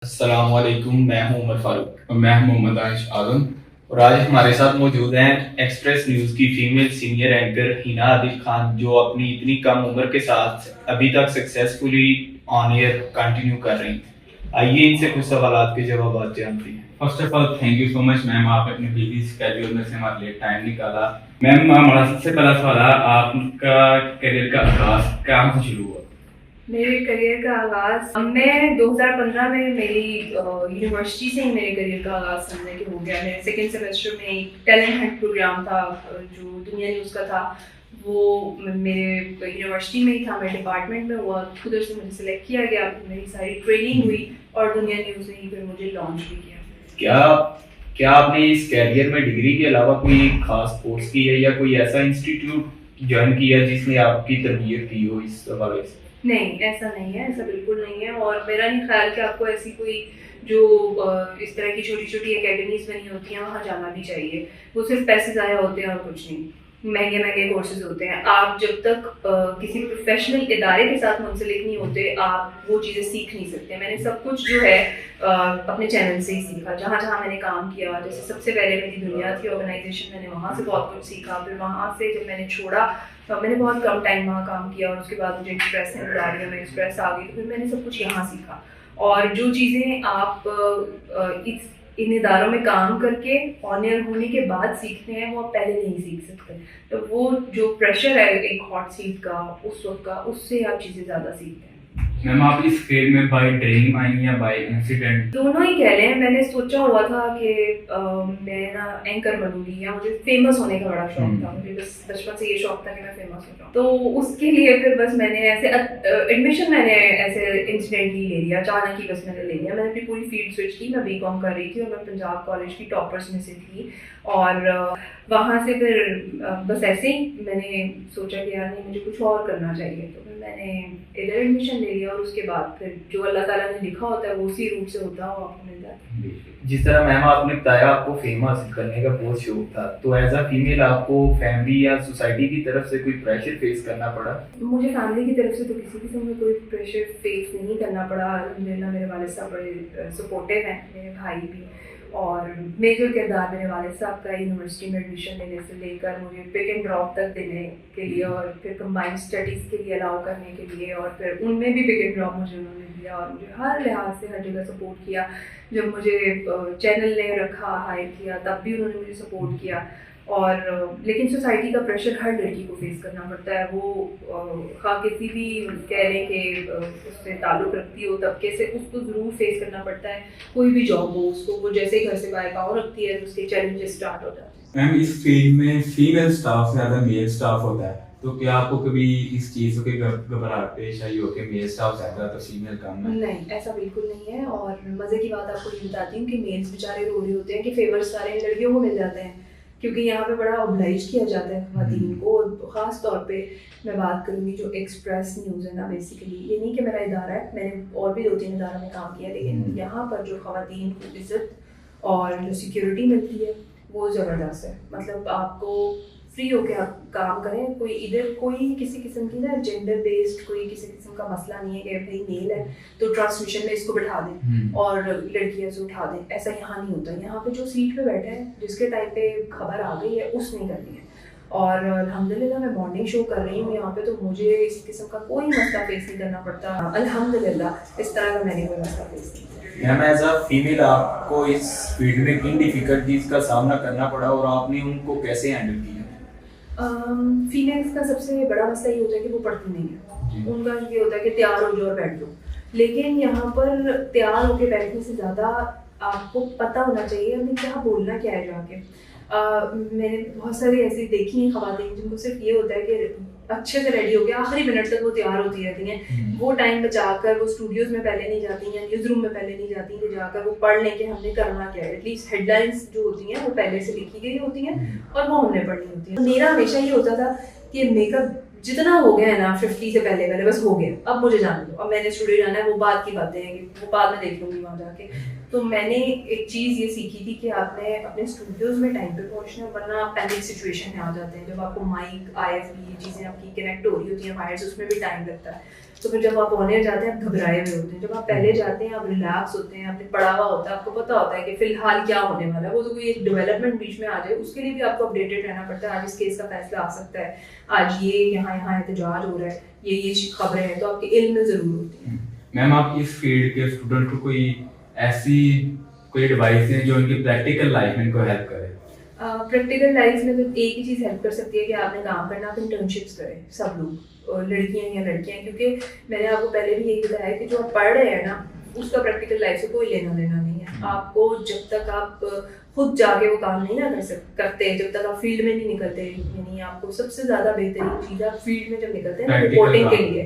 अस्सलाम वालेकुम, मैं हूं उमर फारूक और मैं मोहम्मद आयश आलम। और आज हमारे साथ मौजूद हैं एक्सप्रेस न्यूज़ की female senior anchor Hina Adil Khan, जो अपनी इतनी कम उम्र के साथ अभी तक सक्सेसफुली ऑन एयर कंटिन्यू कर रही हैं। आइए इनसे कुछ सवालात के जवाब जानते हैं। First of all thank you so much ma'am, आपने अपने बिजी स्केड्यूल में से हमारे लिए टाइम निकाला। मैम हमारा सबसे पहला सवाल है, आपका करियर का आगाज कहाँ से शुरू हुआ? मेरे करियर का आगाज़ मैं 2015 में मेरी यूनिवर्सिटी से ही मेरे करियर का आगाज़ समझने के हो गया। मेरे सेकेंड सेमेस्टर में एक टैलेंट हंट प्रोग्राम था जो दुनिया न्यूज़ का था। वो मेरे यूनिवर्सिटी में ही था, मेरे डिपार्टमेंट में हुआ। उधर से मुझे सिलेक्ट किया गया, मेरी सारी ट्रेनिंग हुई और दुनिया न्यूज़ ने ही फिर मुझे लॉन्च भी किया। क्या क्या आपने इस कैरियर में डिग्री के अलावा कोई खास कोर्स किया है या कोई ऐसा इंस्टीट्यूट ज्वाइन किया जिसने आपकी तरबियत की हो इस हवाले से? नहीं, ऐसा नहीं है, ऐसा बिल्कुल नहीं है। और मेरा नहीं ख्याल कि आपको ऐसी कोई जो इस तरह की छोटी-छोटी एकेडमीज़ बनी होती हैं वहाँ जाना भी चाहिए। वो सिर्फ़ पैसे ज़ाया होते हैं और कुछ नहीं। महँगे-महँगे कोर्सेज़ होते हैं। आप जब तक किसी प्रोफ़ेशनल इदारे के साथ मुंसलिक नहीं होते, आप वो चीज़ें सीख नहीं सकते। मैंने सब कुछ जो है अपने चैनल से ही सीखा। जहाँ-जहाँ मैंने काम किया, जैसे सबसे पहले मेरी दुनिया थी ऑर्गेनाइज़ेशन, मैंने वहाँ से बहुत कुछ सीखा। फिर वहाँ से जब मैंने छोड़ा, मैंने बहुत कम टाइम वहाँ काम किया और उसके बाद मुझे एक्सप्रेस ने बुला लिया, मैं एक्सप्रेस आ गई। तो फिर मैंने सब कुछ यहाँ सीखा। और जो चीज़ें आप इन इदारों में काम करके ऑन एयर होने के बाद सीखते हैं, वो आप पहले नहीं सीख सकते। तो वो जो प्रेशर है एक हॉट सीट का, उस वक्त का, उससे आप चीज़ें ज़्यादा सीखते हैं। मैम आप इस फील्ड में बाय ड्रीम आई या बाय इंसिडेंट? दोनों ही कह लें। मैंने सोचा हुआ था कि मैं ना एंकर बनूंगी, या मुझे फेमस होने का बड़ा शौक था। मुझे बस बचपन से ये शौक था कि मैं फेमस हो जाऊँ। तो उसके लिए फिर बस मैंने ऐसे एडमिशन मैंने ऐसे इंसिडेंटली ले लिया, अचानक ही बस मैंने ले लिया। मैंने अपनी पूरी फील्ड स्विच की। मैं बीकॉम कर रही थी और मैं पंजाब कॉलेज की टॉपर्स में से थी। और वहाँ से फिर बस ऐसे ही मैंने सोचा कि यार नहीं, मुझे कुछ और करना चाहिए। तो फिर मैंने इधर एडमिशन ले लिया और उसके बाद फिर जो अल्लाह ताला ने लिखा होता है वो उसी रूट से होता है, वो आपको मिल जाता है। जिस तरह मैम आपने बताया आपको फेम हासिल करने का बहुत शौक था, तो एज अ फीमेल आपको फैमिली या सोसाइटी की तरफ से कोई प्रेशर फेस करना पड़ा? मुझे फैमिली की तरफ से तो किसी किस्म का कोई प्रेशर फेस नहीं करना पड़ा। अल्हम्दुलिल्लाह मेरे वालिद साहब बड़े सपोर्टिव हैं, मेरे भाई भी। और मेजर किरदार मेरे वालिद साहब का यूनिवर्सिटी में एडमिशन लेने से लेकर मुझे पिक एंड ड्रॉप तक देने के लिए, और फिर कंबाइंड स्टडीज़ के लिए अलाउ करने के लिए, और फिर उनमें भी पिक एंड ड्रॉप मुझे उन्होंने दिया और मुझे हर लिहाज से हर जगह सपोर्ट किया। जब मुझे चैनल ने रखा, हायर किया, तब भी उन्होंने मुझे सपोर्ट किया। और लेकिन सोसाइटी का प्रेशर हर लड़की को फेस करना पड़ता है। वो हाँ किसी भी कह लें कि उससे ताल्लुक़ रखती हो तबके से, उसको ज़रूर फेस करना पड़ता है। कोई भी जॉब हो उसको, वो जैसे ही घर से बाहर पाँव रखती है उसके चैलेंजेस स्टार्ट हो जाते हैं। मैम इस फील्ड में फीमेल स्टाफ से ज़्यादा मेल स्टाफ होता है, तो क्या आपको कभी इस चीज़ की घबराहट पेश आई हो कि मेल स्टाफ ज़्यादा तो फीमेल कम है? नहीं, ऐसा बिल्कुल नहीं है। और मज़े की बात आपको ये बताती हूँ कि मेल्स बेचारे रो रहे होते हैं कि फेवर्स सारे लड़कियों को मिल जाते हैं, क्योंकि यहाँ पे बड़ा ऑब्लाइज किया जाता है ख़वातीन को। और ख़ास तौर पे मैं बात करूँगी जो एक्सप्रेस न्यूज़ है ना, बेसिकली ये नहीं कि मेरा इदारा है, मैंने और भी 2-3 इदारों में काम किया, लेकिन यहाँ पर जो ख़वातीन को इज़्ज़त और जो सिक्योरिटी मिलती है वो ज़बरदस्त है। मतलब आपको फ्री होके आप काम करें। कोई इधर कोई किसी किस्म की ना जेंडर बेस्ड कोई किसी किस्म का मसला नहीं है कि भाई मेल है तो ट्रांसमिशन में इसको बिठा दें और लड़कियां से उठा दें। ऐसा यहाँ नहीं होता। यहाँ पे जो सीट पे बैठे हैं, जिसके टाइम पे खबर आ गई है, उसने करनी है। और अल्हम्दुलिल्लाह मैं मॉर्निंग शो कर रही हूँ यहाँ पे, तो मुझे इस किस्म का कोई मसला फेस नहीं करना पड़ता। अल्हम्दुलिल्लाह इस तरह का मैंने कोई मसला फेस नहीं किया। मैम एज अ फीमेल आपको इस फील्ड में किन डिफिकल्टीज का सामना करना पड़ा और आपने उनको कैसे हैंडल किया? फीमेल्स का सबसे बड़ा मसला ये होता है कि वो पढ़ती नहीं है। उनका ये होता है कि तैयार हो जाओ और बैठ जाओ। लेकिन यहाँ पर तैयार होकर बैठने से ज़्यादा आपको पता होना चाहिए हमें क्या बोलना क्या है जाके। मैंने बहुत सारी ऐसी देखी हैं ख़वातीन जिनको सिर्फ ये होता है कि अच्छे से रेडी हो गया, आखिरी मिनट तक वो तैयार होती रहती हैं। वो टाइम बचाकर वो स्टूडियोज़ में पहले नहीं जाती हैं, न्यूज़ रूम में पहले नहीं जाती कि जाकर वो पढ़ लें कि हमने करना क्या है। एटलीस्ट हेडलाइंस जो होती हैं वो पहले से लिखी गई होती हैं और वो हमने पढ़नी होती है। मेरा हमेशा ये होता था कि मेकअप जितना हो गया है ना 50 से पहले पहले बस हो गया, अब मुझे जाने दो, अब मैंने स्टूडियो जाना है, वो बात की बातें हैं कि वो बाद में देख लूँगी वहाँ जाके। तो मैंने एक चीज़ ये सीखी थी कि आपने अपने स्टूडियोज़ में टाइम पे पहुँचना है, वरना आप पैनिक सिचुएशन में आ जाते हैं। जब आपको माइक, IFB ये चीज़ें आपकी कनेक्ट हो रही होती हैं वायर्स, उसमें भी टाइम लगता है। तो फिर जब आप ऑन एयर जाते हैं आप घबराए हुए होते हैं, जब आप पहले जाते हैं आप रिलैक्स होते हैं, आपने पढ़ा हुआ होता है, आपको पता होता है कि फिलहाल क्या होने वाला है। वो तो कोई एक डेवलपमेंट बीच में आ जाए उसके लिए भी आपको अपडेटेड रहना पड़ता है। आज इस केस का फैसला आ सकता है, आज ये यहाँ एहतजाज हो रहा है, ये खबरें हैं, तो आपके इल्म में ज़रूर होती है। मैम आप इस फील्ड के स्टूडेंट को कोई ऐसी कोई एडवाइस है जो उनकी प्रैक्टिकल लाइफ में इनको हेल्प करे? प्रैक्टिकल लाइफ में तो एक ही चीज़ हेल्प कर सकती है कि आपने काम करना, आप इंटर्नशिप्स करें सब लोग, लड़कियां या लड़कियां, क्योंकि मैंने आपको पहले भी यही बताया कि जो आप पढ़ रहे हैं ना उसका प्रैक्टिकल लाइफ से कोई लेना देना नहीं है। आपको जब तक आप खुद जाके वो काम नहीं ना करते, जब तक आप फील्ड में नहीं निकलते, यानी आपको सबसे ज़्यादा बेहतरीन चीज़ आप फील्ड में जब निकलते हैं रिपोर्टिंग के लिए,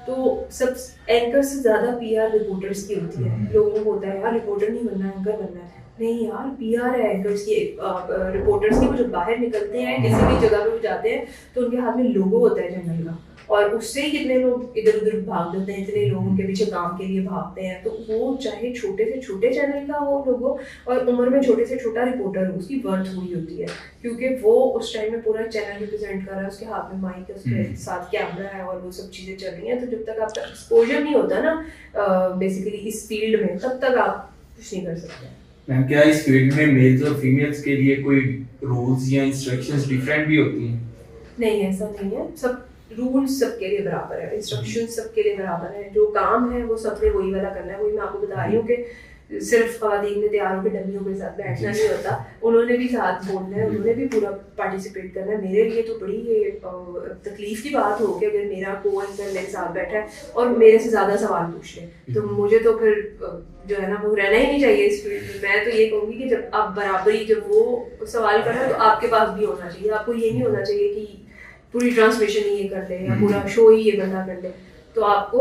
तो सब एंकर से ज़्यादा पीआर रिपोर्टर्स की होती है। लोगों को होता है यार रिपोर्टर नहीं बनना है, एंकर बनना है। नहीं यार, पीआर है एंकर्स की, रिपोर्टर्स की। वो जब बाहर निकलते हैं किसी भी जगह पे वो जाते हैं तो उनके हाथ में लोगो होता है जर्नल का, और उससे ही कितने लोग इधर उधर भाग जाते हैं, इतने लोग उनके पीछे काम के लिए भागते हैं। तो वो चाहे छोटे से छोटे चैनल का हो लोगो, और उम्र में छोटे से छोटा रिपोर्टर हो, उसकी वर्थ हुई होती है, क्योंकि वो उस टाइम में पूरा चैनल रिप्रेजेंट कर रहा है, उसके हाथ में माइक है, उसके साथ कैमरा है और वो सब चीज़ें चल रही हैं। तो जब तक आपका एक्सपोजर नहीं होता ना बेसिकली इस फील्ड में, तब तक आप कुछ नहीं कर सकते। मैम क्या इस फील्ड में मेल्स और फीमेल्स के लिए कोई रूल्स या इंस्ट्रक्शंस डिफरेंट भी होती हैं? नहीं, ऐसा नहीं है। सब रूल्स सबके लिए बराबर है, इंस्ट्रक्शंस सबके लिए बराबर है। जो काम है वो सबने वही वाला करना है। वही मैं आपको बता रही हूँ कि सिर्फ खवातीन ने तैयार होकर डमियों के साथ बैठना नहीं होता, उन्होंने भी साथ बोलना है, उन्होंने भी पूरा पार्टिसिपेट करना है। मेरे लिए तो बड़ी ये तकलीफ की बात हो कि अगर मेरा को-एंकर मेरे साथ बैठा है और मेरे से ज़्यादा सवाल पूछ ले, तो मुझे तो फिर जो है ना वो रहना ही नहीं चाहिए इस फील्ड में। मैं तो ये कहूँगी कि जब आप बराबरी, जब वो सवाल कर रहे हैं तो आपके पास भी होना चाहिए। आपको ये नहीं होना चाहिए कि पूरी ट्रांसमिशन ही ये कर ले या पूरा शो ही ये बंदा कर ले। तो आपको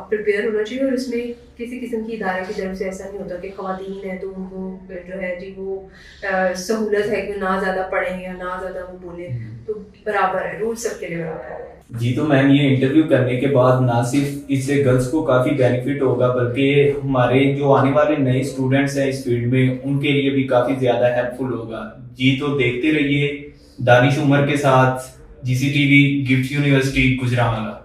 प्रिपेयर होना चाहिए, और इसमें किसी किस्म की इदारे की तरफ से ऐसा नहीं होता कि ख़वातीन है तो उनको जो है जी वो सहूलत है कि ना ज़्यादा पढ़ें या ना ज़्यादा वो बोलें। तो बराबर है, रूल सबके लिए बराबर है। जी, तो मैम ये इंटरव्यू करने के बाद ना सिर्फ इससे गर्ल्स को काफ़ी बेनिफिट होगा, बल्कि हमारे जो आने वाले नए स्टूडेंट्स हैं इस फील्ड में उनके लिए भी काफ़ी ज़्यादा हेल्पफुल होगा। जी, तो देखते रहिए दानिश उमर के साथ GCTV गिफ्ट यूनिवर्सिटी गुजरांवाला।